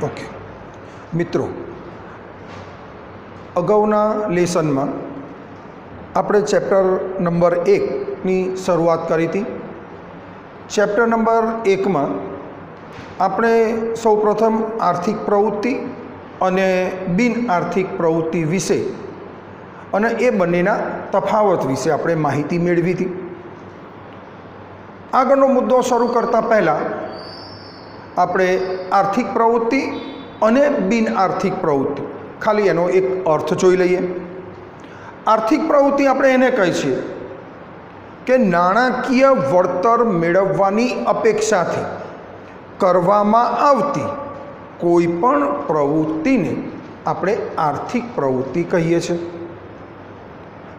Okay मित्रों, अगाउना lesson में આપણે ચેપ્ટર નંબર 1ની શરૂઆત કરી હતી। ચેપ્ટર નંબર 1માં આપણે સૌપ્રથમ આર્થિક પ્રવૃત્તિ અને બિન આર્થિક પ્રવૃત્તિ વિશે અને એ બંનેના તફાવત વિશે આપણે માહિતી મેળવી હતી। આગળનો મુદ્દો શરૂ કરતા પહેલાં આપણે આર્થિક પ્રવૃત્તિ અને બિન આર્થિક પ્રવૃત્તિ ખાલી એનો એક અર્થ જોઈ લઈએ। आर्थिक प्रवृत्ति આપણે એને કહે છે કે નાણાકીય વળતર મેળવવાની અપેક્ષાથી કરવામાં આવતી કોઈપણ પ્રવૃત્તિને આપણે આર્થિક પ્રવૃત્તિ કહીએ છીએ।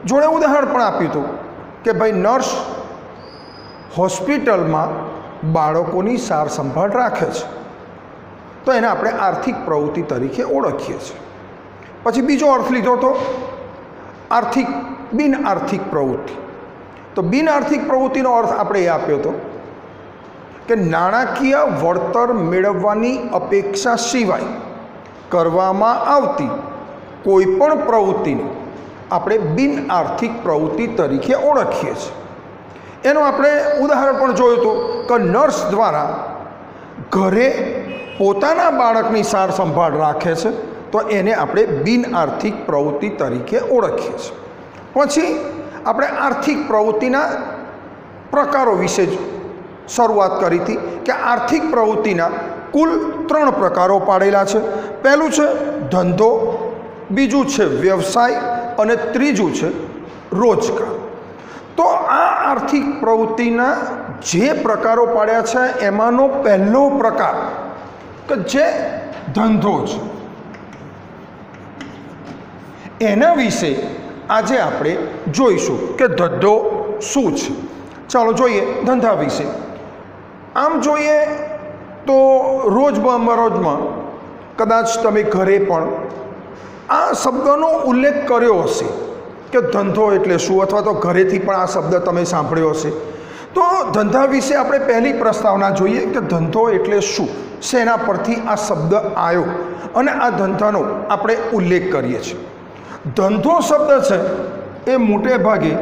જોડે ઉદાહરણ પણ આપ્યું હતું કે ભાઈ નર્સ હોસ્પિટલમાં બાળકોની સાર સંભાળ રાખે છે તો એને આપણે આર્થિક પ્રવૃત્તિ તરીકે ઓળખીએ છીએ। પછી બીજો અર્થ લીધો હતો आर्थिक बिन आर्थिक प्रवृत्ति। तो बिन आर्थिक प्रवृत्तिनो अर्थ आपणे ए आप्यो हतो कि नाणाकीय वळतर मेळववानी अपेक्षा सिवाय करवामां आवती कोईपण प्रवृत्तिने आपणे बिन आर्थिक प्रवृत्ति तरीके ओळखीए छीए। एनुं आपणे उदाहरण पण जोयुं हतुं कि नर्स द्वारा घरे पोताना बाळकनी सार संभाळ राखे छे तो एने आपणे बिन आर्थिक प्रवृत्ति तरीके ओळखीए छीए। पछी आपणे आर्थिक प्रवृत्तिना प्रकारो विषे शरूआत करी थी कि आर्थिक प्रवृत्तिना कुल 3 प्रकारो पाडेला छे। पहेलुं छे धंधो, बीजुं छे व्यवसाय अने त्रीजुं छे रोजगार। तो आ आर्थिक प्रवृत्तिना जे प्रकारो पाड्या छे एमानो पहेलो प्रकार के जे धंधो छे एना विषे आजे आपणे जोईशुं कि धंधो शुं छे। चालो जोईए धंधा विषे। आम जोईए तो रोजबरोजमां कदाच तमे घरे पण आ शब्दनो उल्लेख कर्यो हशे कि धंधो एटले शुं, अथवा तो घरेथी पण आ शब्द तमे सांभळ्यो हशे। तो धंधा विषे आपणे पहेली प्रस्तावना जोईए कि धंधो एटले शुं, शेना परथी आ शब्द आव्यो अने आ धंधानो आपणे उल्लेख करीए छीए। धंधो शब्द है ये मोटे भागे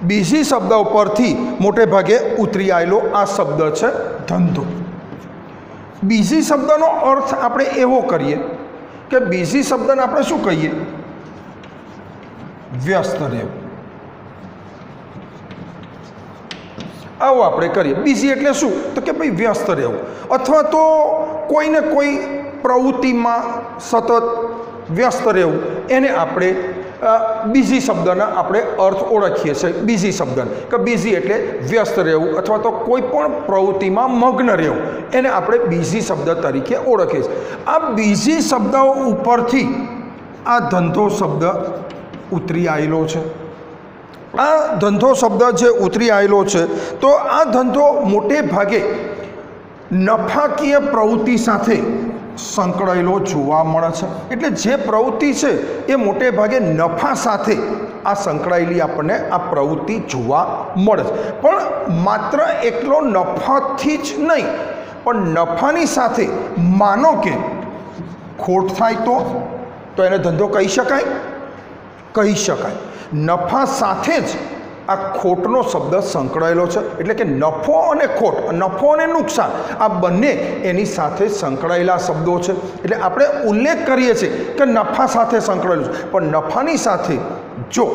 बीजी शब्द पर मोटे भागे उतरी आयेलो आ शब्द है धंधो। बीजी शब्दनो अर्थ आपणे एवो करीए कि बीजी शब्दने आपणे शुं कहीए, व्यस्त रहेवुं। आवो आपणे करीए। बीजी एटले शुं तो कि भाई व्यस्त रहेवुं, अथवा तो कोई ने कोई प्रवृत्ति में सतत व्यस्त रहेवुं एने आपणे बीजी शब्दना आपणे अर्थ ओळखीए छीए। बीजी शब्दने कि बीजी एटले व्यस्त रहेवुं अथवा तो कोईपण प्रवृत्ति में मग्न रहेवुं एने आपणे बीजी शब्द तरीके ओळखीए छीए। आ बीजी शब्दो उपरथी आ धंधो शब्द उतरी आवेलो छे। आ धंधो शब्द जे उतरी आवेलो छे तो आ धंधो मोटे भागे नफाकीय प्रवृत्ति साथे संकळायेलो जोवा मळे छे। एटले जे प्रवृत्ति छे ए मोटे भागे नफा साथे आ संकळायेली आपणे आ प्रवृत्ति जोवा मळे छे। पण मात्र एकलो नफाथी ज नहीं, पण नफानी साथे मानो के खोट थाय तो एने धंधो कही शकाय, कही शकाय। नफा साथे ज आ खोटनो शब्द संकळायेलो छे। एटले कि नफो अने खोट, नफो अने नुकसान आ बंने एनी साथे संकळायेला शब्दों छे। एटले आपणे उल्लेख करीए छीए कि नफा साथे संकळायेलुं छे, पण नफानी साथे जो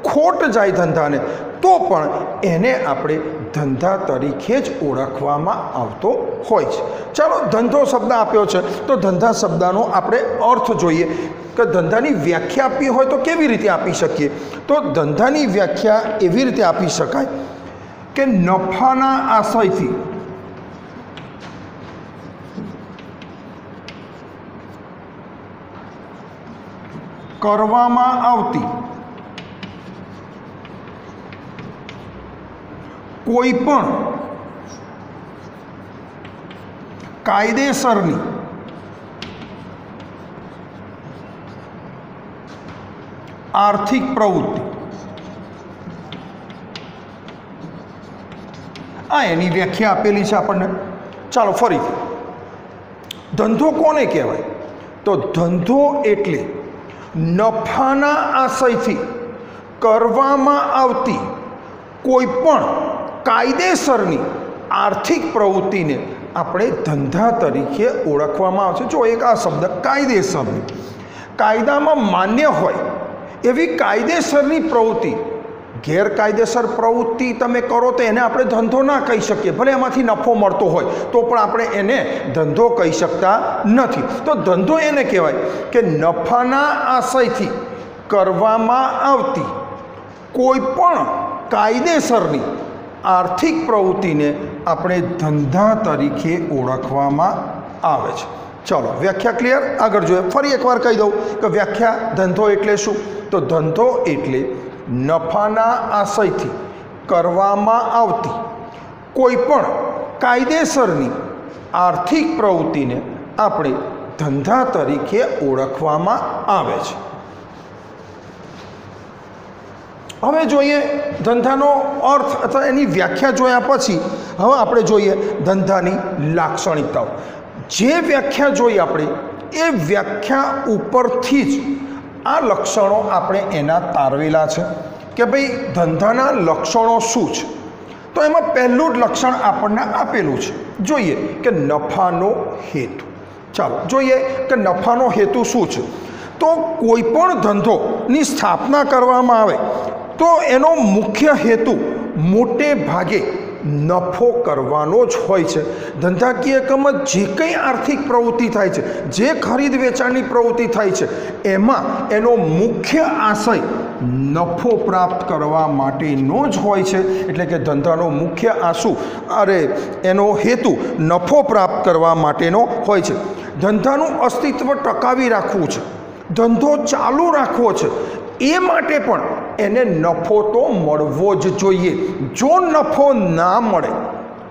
खोट जाय धंधाने तो पण एने आपणे धंधा तरीके ज ओळखवामां आवतो होय छे। चालो धंधो शब्द आप्यो छे तो धंधा शब्दनो आपणे अर्थ जोईए कि धंधानी व्याख्या आपी होय तो केवी रीते आपी शकीए। तो धंधानी व्याख्या एवी रीते आपी शकाय कि नफाना आशयथी करवामां आवती कोईपण कायदेसरनी आर्थिक प्रवृत्ति आ एनी व्याख्या आपेली छे आपणने ચાલો ફરીથી, ધંધો કોને કહેવાય? તો ધંધો એટલે નફાના આશયથી કરવામાં આવતી કોઈ પણ કાયદેસરની આર્થિક પ્રવૃત્તિને આપણે ધંધા તરીકે ઓળખવામાં આવે છે. જો એક આ શબ્દ કાયદેસરની, કાયદામાં માન્ય હોય એવી કાયદેસરની પ્રવૃત્તિ, ગેરકાયદેસર પ્રવૃત્તિ તમે કરો તો એને આપણે ધંધો ના કહી શકીએ. ભલે એમાંથી નફો મળતો હોય તો પણ આપણે એને ધંધો કહી શકતા નથી. તો ધંધો એને કહેવાય કે નફાના આશયથી કરવામાં આવતી કોઈ પણ કાયદેસરની આર્થિક પ્રવૃત્તિને આપણે ધંધા તરીકે ઓળખવામાં આવે છે. ચાલો વ્યાખ્યા ક્લિયર? આગળ જોઈએ. ફરી એકવાર કહી દઉં કે વ્યાખ્યા ધંધો એટલે શું? તો ધંધો એટલે નફાના આશયથી કરવામાં આવતી કોઈ પણ કાયદેસરની આર્થિક પ્રવૃત્તિને આપણે ધંધા તરીકે ઓળખવામાં આવે છે. હવે જોઈએ ધંધાનો અર્થ અથવા એની વ્યાખ્યા જોયા પછી હવે આપણે જોઈએ ધંધાની લાક્ષણિકતાઓ. જે વ્યાખ્યા જોઈ આપણે એ વ્યાખ્યા ઉપરથી જ આ લક્ષણો આપણે એના તારવેલા છે કે ભાઈ ધંધાના લક્ષણો શું છે. તો એમાં પહેલું જ લક્ષણ આપણને આપેલું છે. જોઈએ કે નફાનો હેતુ. ચાલો જોઈએ કે નફાનો હેતુ શું છે. તો કોઈ પણ ધંધોની સ્થાપના કરવામાં આવે તો એનો મુખ્ય હેતુ મોટે ભાગે નફો કરવાનો જ હોય છે. ધંધાકીય એકમમાં જે કંઈ આર્થિક પ્રવૃત્તિ થાય છે, જે ખરીદ વેચાણની પ્રવૃત્તિ થાય છે, એમાં એનો મુખ્ય આશય નફો પ્રાપ્ત કરવા માટેનો જ હોય છે. એટલે કે ધંધાનો મુખ્ય એનો હેતુ નફો પ્રાપ્ત કરવા માટેનો હોય છે. ધંધાનું અસ્તિત્વ ટકાવી રાખવું છે, ધંધો ચાલુ રાખવો છે, એ માટે પણ એને નફો તો મળવો જ જોઈએ. જો નફો ના મળે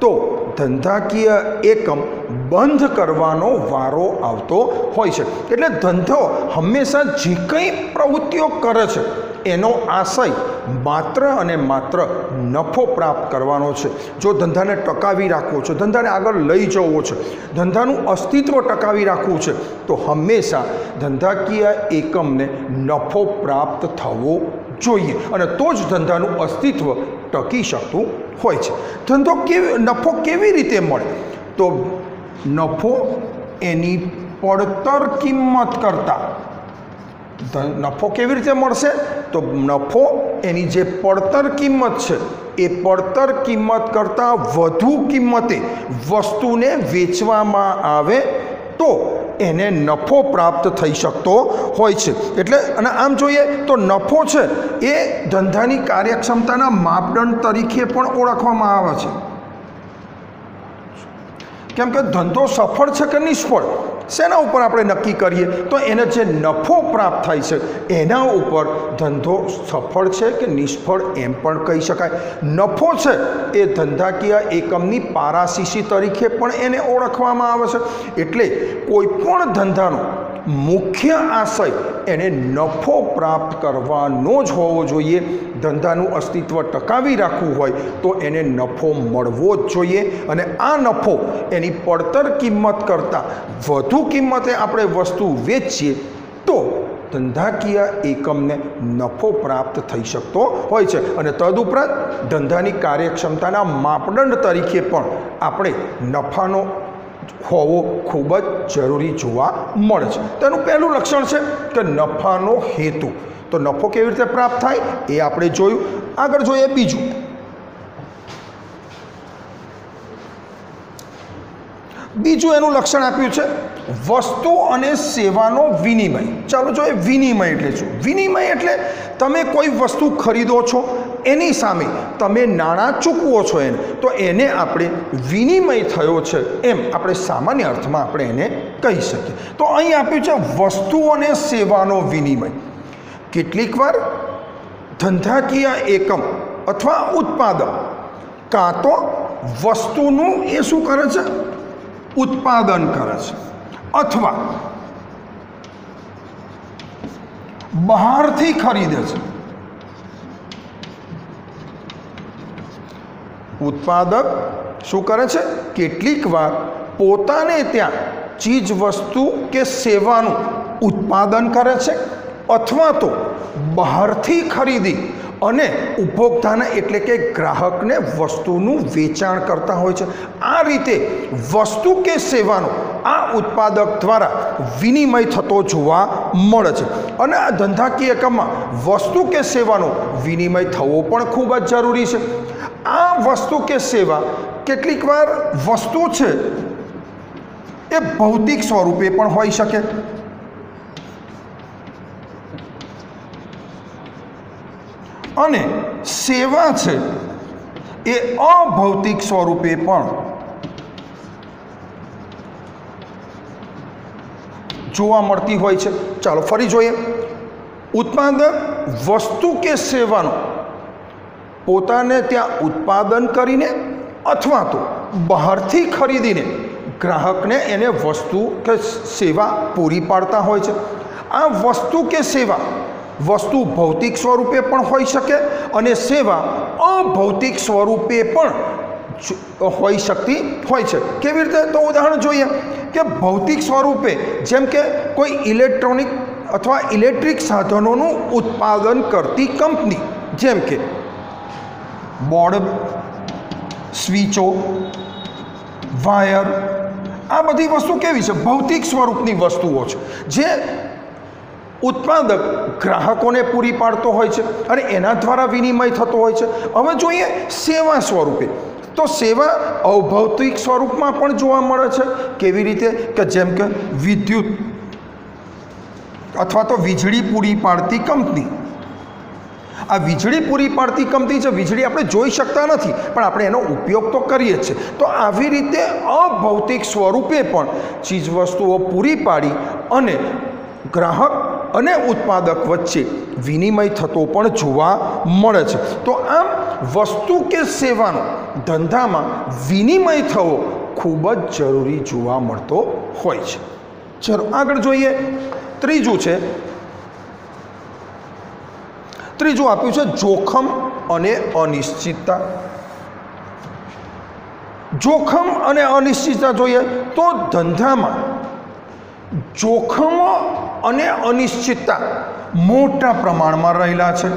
તો ધંધાકીય એકમ બંધ કરવાનો વારો આવતો હોય છે. એટલે ધંધો હંમેશા જે કંઈ પ્રવૃત્તિઓ કરે છે એનો આશય માત્ર અને માત્ર નફો પ્રાપ્ત કરવાનો છે. જો ધંધાને ટકાવી રાખવો છે, ધંધાને આગળ લઈ જવો છે, ધંધાનું અસ્તિત્વ ટકાવી રાખવું છે તો હંમેશા ધંધાકીય એકમને નફો પ્રાપ્ત થવો જોઈએ અને તો જ ધંધાનું અસ્તિત્વ ટકી શકતું હોય છે. નફો કેવી રીતે મળે? તો નફો એની પડતર કિંમત કરતાં નફો કેવી રીતે મળશે? તો નફો એની જે પડતર કિંમત છે એ પડતર કિંમત કરતાં વધુ કિંમતે વસ્તુને વેચવામાં આવે તો એને નફો પ્રાપ્ત થઈ શકતો હોય છે. એટલે અને આમ જોઈએ તો નફો છે એ ધંધાની કાર્યક્ષમતાના માપદંડ તરીકે પણ ઓળખવામાં આવે છે. કેમ કે ધંધો સફળ છે કે નિષ્ફળ શેના ઉપર આપણે નક્કી કરીએ? તો એને જે નફો પ્રાપ્ત થાય છે એના ઉપર ધંધો સફળ છે કે નિષ્ફળ એમ પણ કહી શકાય. નફો છે એ ધંધાકીય એકમની પારાશીશી તરીકે પણ એને ઓળખવામાં આવે છે. એટલે કોઈ પણ ધંધાનો મુખ્ય આશય એને નફો પ્રાપ્ત કરવાનો જ હોવો જોઈએ. ધંધાનું અસ્તિત્વ ટકાવી રાખવું હોય તો એને નફો મળવો જ જોઈએ અને આ નફો એની પડતર કિંમત કરતાં વધુ કિંમતે આપણે વસ્તુ વેચીએ તો ધંધાકીય એકમને નફો પ્રાપ્ત થઈ શકતો હોય છે. અને તદુપરાંત ધંધાની કાર્યક્ષમતાના માપદંડ તરીકે પણ આપણે નફાનો હોવો ખૂબ જ જરૂરી જોવા મળે છે. તેનું પહેલું લક્ષણ છે કે નફાનો હેતુ. તો નફો કેવી રીતે પ્રાપ્ત થાય એ આપણે જોયું. આગળ જોઈએ બીજું. એનું લક્ષણ આપ્યું છે વસ્તુ અને સેવાનો વિનિમય. ચાલો જોઈએ વિનિમય એટલે શું. વિનિમય એટલે તમે કોઈ વસ્તુ ખરીદો છો એની સામે તમે નાણાં ચૂકવો છો એને, તો એને આપણે વિનિમય થયો છે એમ આપણે સામાન્ય અર્થમાં આપણે એને કહી શકીએ. તો અહીં આપ્યું છે વસ્તુ અને સેવાનો વિનિમય. કેટલીક વાર ધંધાકીય એકમ અથવા ઉત્પાદક કાં તો વસ્તુનું એ શું કરે છે? ઉત્પાદન કરે છે અથવા બહારથી ખરીદે છે. ઉત્પાદક શું કરે છે? કેટલીક વાર પોતાને ત્યાં ચીજ વસ્તુ કે સેવાનું ઉત્પાદન કરે છે અથવા તો બહારથી ખરીદી અને ઉપભોક્તાને એટલે કે ગ્રાહકને વસ્તુનું વેચાણ કરતા હોય છે। આ રીતે વસ્તુ કે સેવાનો આ ઉત્પાદક દ્વારા વિનિમય થતો જોવા મળે છે અને આ ધંધાકીય એકમમાં વસ્તુ કે સેવાનો વિનિમય થવો પણ ખૂબ જ જરૂરી છે। આ વસ્તુ કે સેવા કેટલીક વાર વસ્તુ છે એ ભૌતિક સ્વરૂપે પણ હોઈ શકે અને સેવા છે એ અભૌતિક સ્વરૂપે પણ જોવા મળતી હોય છે। ચાલો ફરી જોઈએ। ઉત્પાદક વસ્તુ કે સેવાનું પોતાને ત્યાં ઉત્પાદન કરીને અથવા તો બહારથી ખરીદીને ગ્રાહકને એને વસ્તુ કે સેવા પૂરી પાડતા હોય છે। આ વસ્તુ કે સેવા વસ્તુ ભૌતિક સ્વરૂપે પણ હોઈ શકે અને સેવા અભૌતિક સ્વરૂપે પણ હોઈ શકતી હોય છે। કેવી રીતે? તો ઉદાહરણ જોઈએ કે ભૌતિક સ્વરૂપે જેમ કે કોઈ ઇલેક્ટ્રોનિક અથવા ઇલેક્ટ્રિક સાધનોનું ઉત્પાદન કરતી કંપની જેમ કે બોર્ડ, સ્વિચો, વાયર, આ બધી વસ્તુ કેવી છે? ભૌતિક સ્વરૂપની વસ્તુઓ છે જે ઉત્પાદક ગ્રાહકોને પૂરી પાડતો હોય છે અને એના દ્વારા વિનિમય થતો હોય છે। હવે જોઈએ સેવા સ્વરૂપે, તો સેવા અભૌતિક સ્વરૂપમાં પણ જોવા મળે છે। કેવી રીતે? કે જેમ કે વિદ્યુત અથવા તો વીજળી પૂરી પાડતી કંપની। આ વીજળી પૂરી પાડતી કંપની છે, વીજળી આપણે જોઈ શકતા નથી પણ આપણે એનો ઉપયોગ તો કરીએ જ છે। તો આવી રીતે અભૌતિક સ્વરૂપે પણ ચીજવસ્તુઓ પૂરી પાડી અને ગ્રાહક અને ઉત્પાદક વચ્ચે વિનિમય થતો પણ જોવા મળે છે। તો આમ વસ્તુ કે સેવાનો ધંધામાં વિનિમય થવો ખૂબ જ જરૂરી જોવા મળતો હોય છે। ચલો આગળ જોઈએ। ત્રીજું આપ્યું છે જોખમ અને અનિશ્ચિતતા। જોખમ અને અનિશ્ચિતતા જોઈએ તો ધંધામાં જોખમો અને અનિશ્ચિતતા મોટા પ્રમાણમાં રહેલા છે।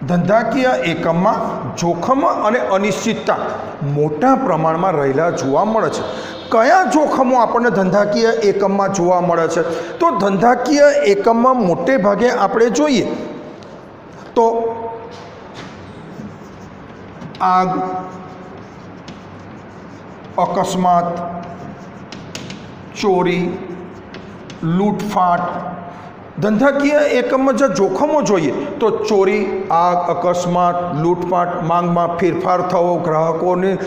ધંધાકીય એકમમાં જોખમ અને અનિશ્ચિતતા મોટા પ્રમાણમાં રહેલા જોવા મળે છે। કયા જોખમો આપણને ધંધાકીય એકમમાં જોવા મળે છે? તો ધંધાકીય એકમમાં મોટે ભાગે આપણે જોઈએ તો આગ, અકસ્માત, ચોરી, લૂંટફાટ। ધંધાકીય એકમમાં જે જોખમો જોઈએ તો ચોરી, આગ, અકસ્માત, લૂંટફાટ, માંગમાં ફેરફાર થવો, ગ્રાહકોની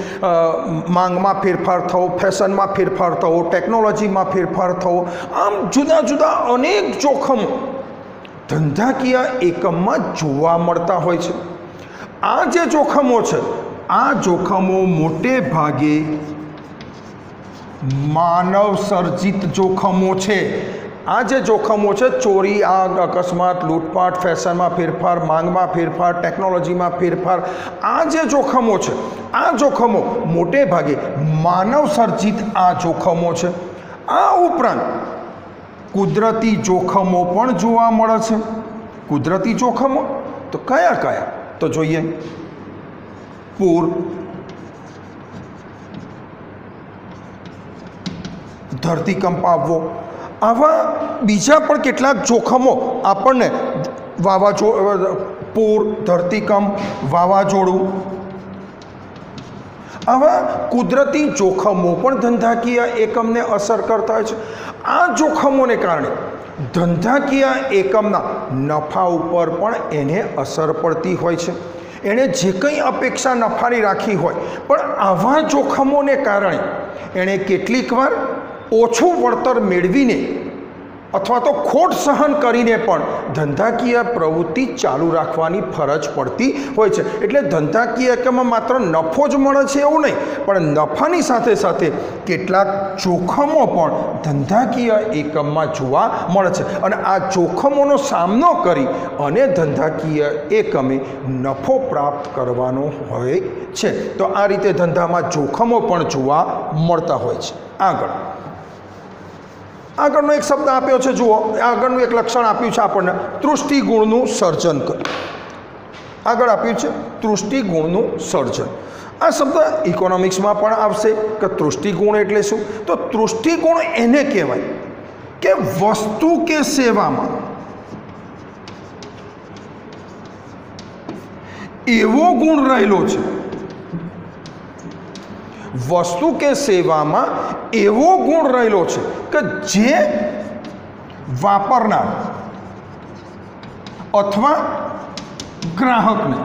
માંગમાં ફેરફાર થવો, ફેશનમાં ફેરફાર થવો, ટેકનોલોજીમાં ફેરફાર થવો, આમ જુદા જુદા અનેક જોખમો ધંધાકીય એકમમાં જોવા મળતા હોય છે। આ જે જોખમો છે આ જોખમો મોટે ભાગે માનવ સર્જિત જોખમો છે। આ જે જોખમો છે ચોરી, આગ, અકસ્માત, લૂંટફાટ, ફેશનમાં ફેરફાર, માંગમાં ફેરફાર, ટેકનોલોજીમાં ફેરફાર, આ જે જોખમો છે આ જોખમો મોટે ભાગે માનવ સર્જિત આ જોખમો છે। આ ઉપરાંત કુદરતી જોખમો પણ જોવા મળે છે। કુદરતી જોખમો તો કયા કયા? તો જોઈએ પૂર, ધરતીકંપ આવવો, આવા બીજા પણ કેટલાક જોખમો આપણને પૂર, ધરતીકંપ, વાવાઝોડું, આવા કુદરતી જોખમો પણ ધંધાકીય એકમને અસર કરતા હોય છે। આ જોખમોને કારણે ધંધાકીય એકમના નફા ઉપર પણ એને અસર પડતી હોય છે। એણે જે કંઈ અપેક્ષા નફાની રાખી હોય પણ આવા જોખમોને કારણે એણે કેટલીક વાર ઓછું વળતર મેળવીને અથવા તો ખોટ સહન કરીને પણ ધંધાકીય પ્રવૃત્તિ ચાલુ રાખવાની ફરજ પડતી હોય છે. એટલે ધંધાકીય એકમમાં માત્ર નફો જ મળે છે એવું નહીં, પણ નફાની સાથે સાથે કેટલાક જોખમો પણ ધંધાકીય એકમમાં જોવા મળે છે, અને આ જોખમોનો સામનો કરી અને ધંધાકીય એકમે નફો પ્રાપ્ત કરવાનો હોય છે. તો આ રીતે ધંધામાં જોખમો પણ જોવા મળતા હોય છે. આગળનો એક શબ્દ આપ્યો છે, જુઓ, આગળનું એક લક્ષણ આપ્યું છે આપણને, તૃષ્ટિગુણનું સર્જન કર. આગળ આપ્યું છે તૃષ્ટિગુણનું સર્જન. આ શબ્દ ઇકોનોમિક્સમાં પણ આવશે કે તૃષ્ટિગુણ એટલે શું. તો તૃષ્ટિગુણ એને કહેવાય કે વસ્તુ કે સેવામાં એવો ગુણ રહેલો છે, વસ્તુ કે સેવામાં એવો ગુણ રહેલો છે કે જે વાપરનાર અથવા ગ્રાહકને,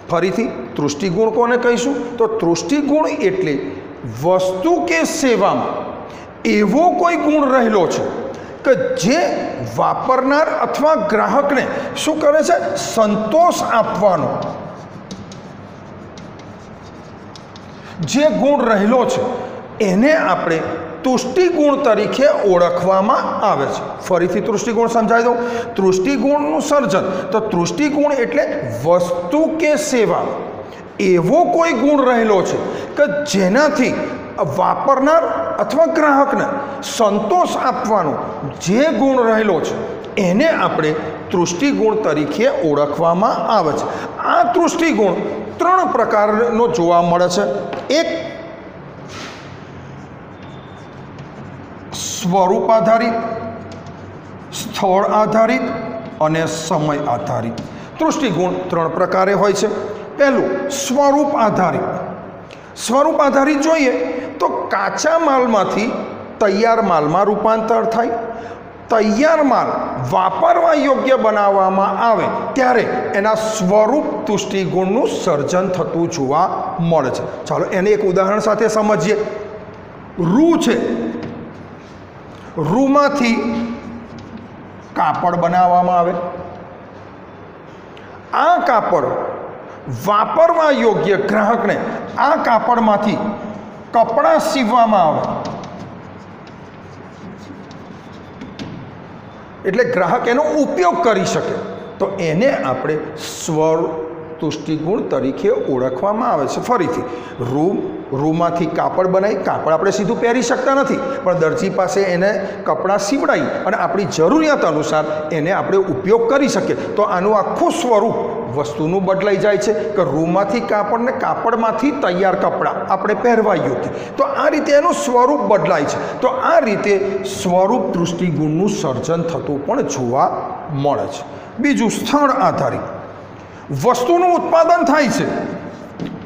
ફરીથી તૃષ્ટિગુણ કોને કહીશું, તો તૃષ્ટિગુણ એટલે વસ્તુ કે સેવામાં એવો કોઈ ગુણ રહેલો છે કે જે વાપરનાર અથવા ગ્રાહકને શું કરે છે, સંતોષ આપવાનો જે ગુણ રહેલો છે એને આપણે તૃષ્ટિગુણ તરીકે ઓળખવામાં આવે છે. ફરીથી તૃષ્ટિગુણ સમજાવી દઉં. તૃષ્ટિગુણનું સર્જન, તો તૃષ્ટિગુણ એટલે વસ્તુ કે સેવા એવો કોઈ ગુણ રહેલો છે કે જેનાથી વાપરનાર અથવા ગ્રાહકને સંતોષ આપવાનો જે ગુણ રહેલો છે એને આપણે તૃષ્ટિગુણ તરીકે ઓળખવામાં આવે છે. આ તૃષ્ટિગુણ 3 પ્રકારનો જોવા મળે છે. એક સ્વરૂપ આધારિત, સ્થળ આધારિત અને સમય આધારિત. તૃષ્ટિગુણ 3 પ્રકારે હોય છે. પહેલું સ્વરૂપ આધારિત. સ્વરૂપ આધારિત જોઈએ તો કાચા માલમાંથી તૈયાર માલમાં રૂપાંતર થાય. તૈયાર માલ વાપરવા યોગ્ય બનાવવામાં આવે ત્યારે એના સ્વરૂપ તૃષ્ટિગુણનું સર્જન થતું જોવા મળે છે. ચાલો એને એક ઉદાહરણ સાથે સમજીએ. રૂ છે, રૂમાંથી કાપડ બનાવવામાં આવે. આ કાપડ વાપરવા યોગ્ય ગ્રાહકને આ કાપડમાંથી કપડાં સીવવામાં આવે, એટલે ગ્રાહક એનો ઉપયોગ કરી શકે, તો એને આપણે તૃષ્ટિગુણ તરીકે ઓળખવામાં આવે છે. ફરીથી રૂમાંથી કાપડ બનાવી, કાપડ આપણે સીધું પહેરી શકતા નથી, પણ દરજી પાસે એને કપડાં સીવડાવી અને આપણી જરૂરિયાત અનુસાર એને આપણે ઉપયોગ કરી શકીએ, તો આનું આખું સ્વરૂપ વસ્તુનું બદલાઈ જાય છે કે રૂમાંથી કાપડને કાપડમાંથી તૈયાર કપડાં આપણે પહેરવા યોગ્ય, તો આ રીતે એનું સ્વરૂપ બદલાય છે. તો આ રીતે સ્વરૂપ તૃષ્ટિગુણનું સર્જન થતું પણ જોવા મળે છે. બીજું સ્થળ આધારિત. વસ્તુનું ઉત્પાદન થાય છે,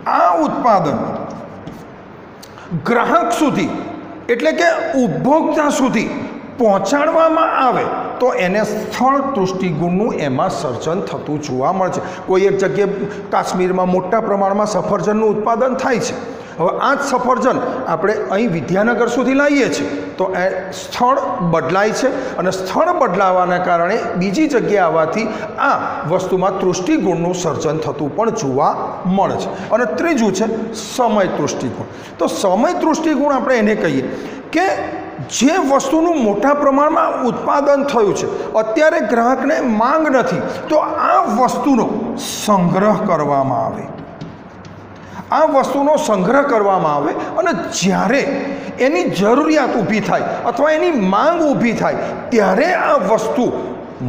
આ ઉત્પાદન ગ્રાહક સુધી એટલે કે ઉપભોક્તા સુધી પહોંચાડવામાં આવે તો એને સ્થળ તૃષ્ટિગુણનું એમાં સર્જન થતું જોવા મળે છે. કોઈ એક જગ્યાએ કાશ્મીરમાં મોટા પ્રમાણમાં સફરજનનું ઉત્પાદન થાય છે. હવે આ જ સફરજન આપણે અહીં વિદ્યાનગર સુધી લાવીએ છીએ, તો એ સ્થળ બદલાય છે, અને સ્થળ બદલાવાના કારણે બીજી જગ્યાએ આવવાથી આ વસ્તુમાં તૃષ્ટિગુણનું સર્જન થતું પણ જોવા મળે છે. અને ત્રીજું છે સમય તૃષ્ટિગુણ. તો સમય તૃષ્ટિગુણ આપણે એને કહીએ કે જે વસ્તુનું મોટા પ્રમાણમાં ઉત્પાદન થયું છે, અત્યારે ગ્રાહકને માંગ નથી, તો આ વસ્તુનો સંગ્રહ કરવામાં આવે. આ વસ્તુનો સંગ્રહ કરવામાં આવે અને જ્યારે એની જરૂરિયાત ઊભી થાય અથવા એની માંગ ઊભી થાય ત્યારે આ વસ્તુ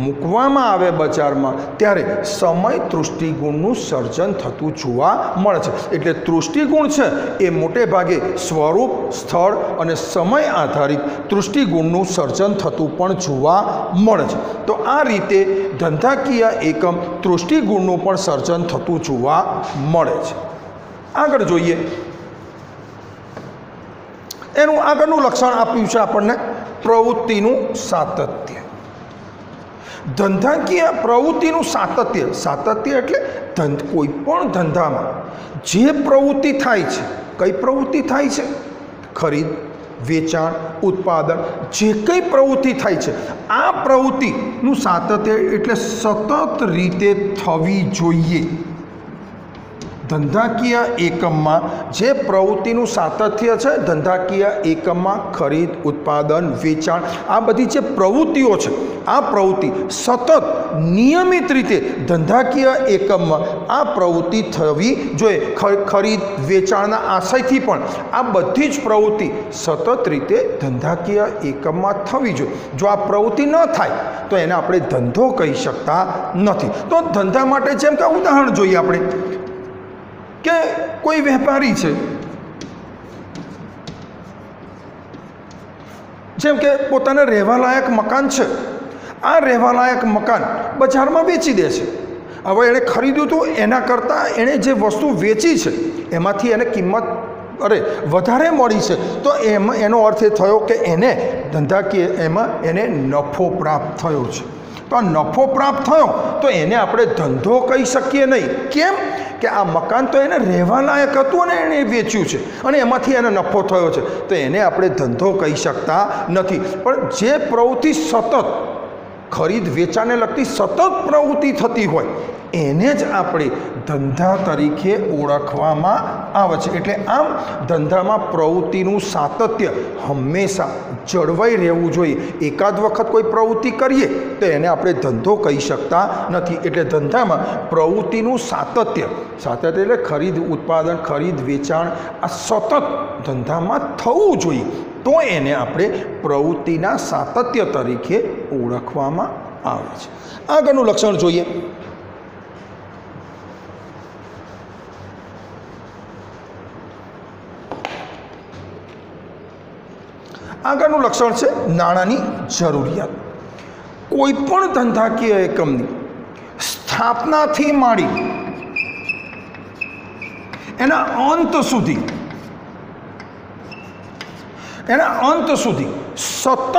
મૂકવામાં આવે બજારમાં, ત્યારે સમય તૃષ્ટિગુણનું સર્જન થતું જોવા મળે છે. એટલે તૃષ્ટિગુણ છે એ મોટે ભાગે સ્વરૂપ, સ્થળ અને સમય આધારિત તૃષ્ટિગુણનું સર્જન થતું પણ જોવા મળે છે. તો આ રીતે ધંધાકીય એકમ તૃષ્ટિગુણનું પણ સર્જન થતું જોવા મળે છે. આગળ જોઈએ, એનું આગળનું લક્ષણ આપ્યું છે આપણને પ્રવૃત્તિનું સાતત્ય. ધંધાકીય પ્રવૃત્તિનું સાતત્ય. સાતત્ય એટલે કોઈ પણ ધંધામાં જે પ્રવૃત્તિ થાય છે, કઈ પ્રવૃત્તિ થાય છે? ખરીદ વેચાણ, ઉત્પાદન, જે કંઈ પ્રવૃત્તિ થાય છે આ પ્રવૃત્તિનું સાતત્ય એટલે સતત રીતે થવી જોઈએ. ધંધાકીય એકમમાં જે પ્રવૃત્તિનું સાતત્ય છે, ધંધાકીય એકમમાં ખરીદ, ઉત્પાદન, વેચાણ, આ બધી જે પ્રવૃત્તિઓ છે આ પ્રવૃત્તિ સતત નિયમિત રીતે ધંધાકીય એકમમાં આ પ્રવૃત્તિ થવી જોઈએ. ખરીદ વેચાણના આશયથી પણ આ બધી જ પ્રવૃત્તિ સતત રીતે ધંધાકીય એકમમાં થવી જોઈએ. જો આ પ્રવૃત્તિ ન થાય તો એને આપણે ધંધો કહી શકતા નથી. તો ધંધા માટે જેમ કે ઉદાહરણ જોઈએ આપણે કે કોઈ વેપારી છે, જેમ કે પોતાને રહેવાલાયક મકાન છે, આ રહેવાલાયક મકાન બજારમાં વેચી દે છે. હવે એણે ખરીદ્યું હતું એના કરતાં એણે જે વસ્તુ વેચી છે એમાંથી એને કિંમત વધારે મળી છે, તો એનો અર્થ એ થયો કે એને ધંધાકીય એમાં એને નફો પ્રાપ્ત થયો છે. તો આ નફો પ્રાપ્ત થયો તો એને આપણે ધંધો કહી શકીએ નહીં. કેમ કે આ મકાન તો એને રહેવા લાયક હતું અને એણે વેચ્યું છે અને એમાંથી એને નફો થયો છે, તો એને આપણે ધંધો કહી શકતા નથી. પણ જે પ્રવૃત્તિ સતત ખરીદ વેચાણને લગતી સતત પ્રવૃત્તિ થતી હોય એને જ આપણે ધંધા તરીકે ઓળખવામાં આવે છે. એટલે આમ ધંધામાં પ્રવૃત્તિનું સાતત્ય હંમેશા જળવાઈ રહેવું જોઈએ. એકાદ વખત કોઈ પ્રવૃત્તિ કરીએ તો એને આપણે ધંધો કહી શકતા નથી. એટલે ધંધામાં પ્રવૃત્તિનું સાતત્ય એટલે ખરીદ ઉત્પાદન, ખરીદ વેચાણ આ સતત ધંધામાં થવું જોઈએ, તો એને આપણે પ્રવૃત્તિના સાતત્ય તરીકે ઓળખવામાં આવે છે. આગળનું લક્ષણ જોઈએ. આગળનું લક્ષણ છે નાણાંની જરૂરિયાત. કોઈ પણ ધંધાકીય એકમની સ્થાપનાથી માંડી એના અંત સુધી સતત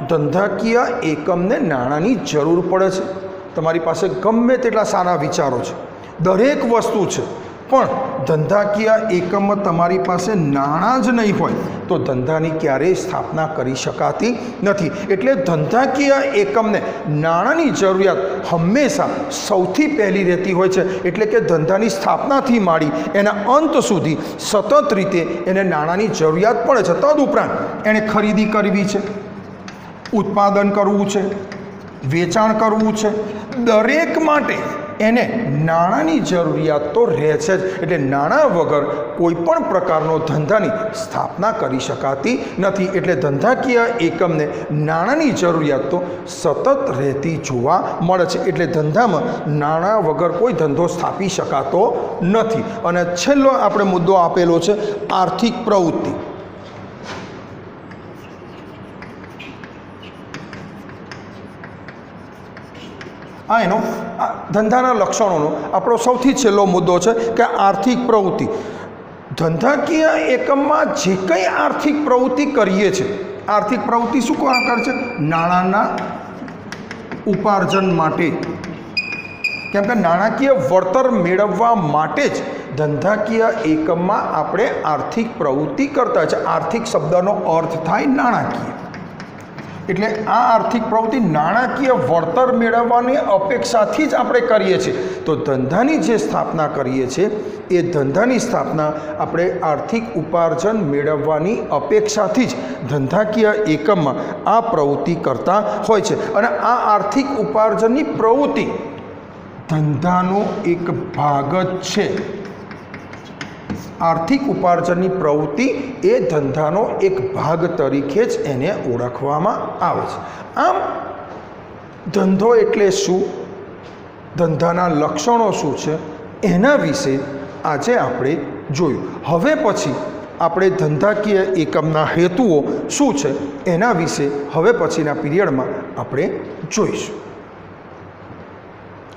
ધંધાકીય એકમને નાણાંની જરૂર પડે છે. તમારી પાસે ગમે તેટલા સારા વિચારો છે, દરેક વસ્તુ છે, પણ ધંધાકીય એકમમાં તમારી પાસે નાણાં જ નહીં હોય તો ધંધાની ક્યારેય સ્થાપના કરી શકાતી નથી. એટલે ધંધાકીય એકમને નાણાંની જરૂરિયાત હંમેશા સૌથી પહેલી રહેતી હોય છે. એટલે કે ધંધાની સ્થાપનાથી માંડી એના અંત સુધી સતત રીતે એને નાણાંની જરૂરિયાત પડે છે. તદુપરાંત એણે ખરીદી કરવી છે, ઉત્પાદન કરવું છે, વેચાણ કરવું છે, દરેક માટે એને નાણાંની જરૂરિયાત તો રહે છે જ. એટલે નાણાં વગર કોઈ પણ પ્રકારનો ધંધાની સ્થાપના કરી શકાતી નથી. એટલે ધંધાકીય એકમને નાણાંની જરૂરિયાત તો સતત રહેતી જોવા મળે છે. એટલે ધંધામાં નાણાં વગર કોઈ ધંધો સ્થાપી શકાતો નથી. અને છેલ્લો આપણે મુદ્દો આપેલો છે આર્થિક પ્રવૃત્તિ. આ એનો ધંધાના લક્ષણોનો આપણો સૌથી છેલ્લો મુદ્દો છે કે આર્થિક પ્રવૃત્તિ. ધંધાકીય એકમમાં જે કંઈ આર્થિક પ્રવૃત્તિ કરીએ છીએ, આર્થિક પ્રવૃત્તિ શું કરે છે? નાણાંના ઉપાર્જન માટે, કેમ કે નાણાકીય વળતર મેળવવા માટે જ ધંધાકીય એકમમાં આપણે આર્થિક પ્રવૃત્તિ કરતા છે. આર્થિક શબ્દનો અર્થ થાય નાણાકીય. એટલે આ આર્થિક પ્રવૃત્તિ નાણાકીય વળતર મેળવવાની અપેક્ષાથી જ આપણે કરીએ છીએ. તો ધંધાની જે સ્થાપના કરીએ છીએ એ ધંધાની સ્થાપના આપણે આર્થિક ઉપાર્જન મેળવવાની અપેક્ષાથી જ ધંધાકીય એકમમાં આ પ્રવૃત્તિ કરતા હોય છે. અને આ આર્થિક ઉપાર્જનની પ્રવૃત્તિ ધંધાનો એક ભાગ જ છે. આર્થિક ઉપાર્જનની પ્રવૃત્તિ એ ધંધાનો એક ભાગ તરીકે જ એને ઓળખવામાં આવે છે. આમ ધંધો એટલે શું, ધંધાના લક્ષણો શું છે, એના વિશે આજે આપણે જોયું. હવે પછી આપણે ધંધાકીય એકમના હેતુઓ શું છે એના વિશે હવે પછીના પીરિયડમાં આપણે જોઈશું.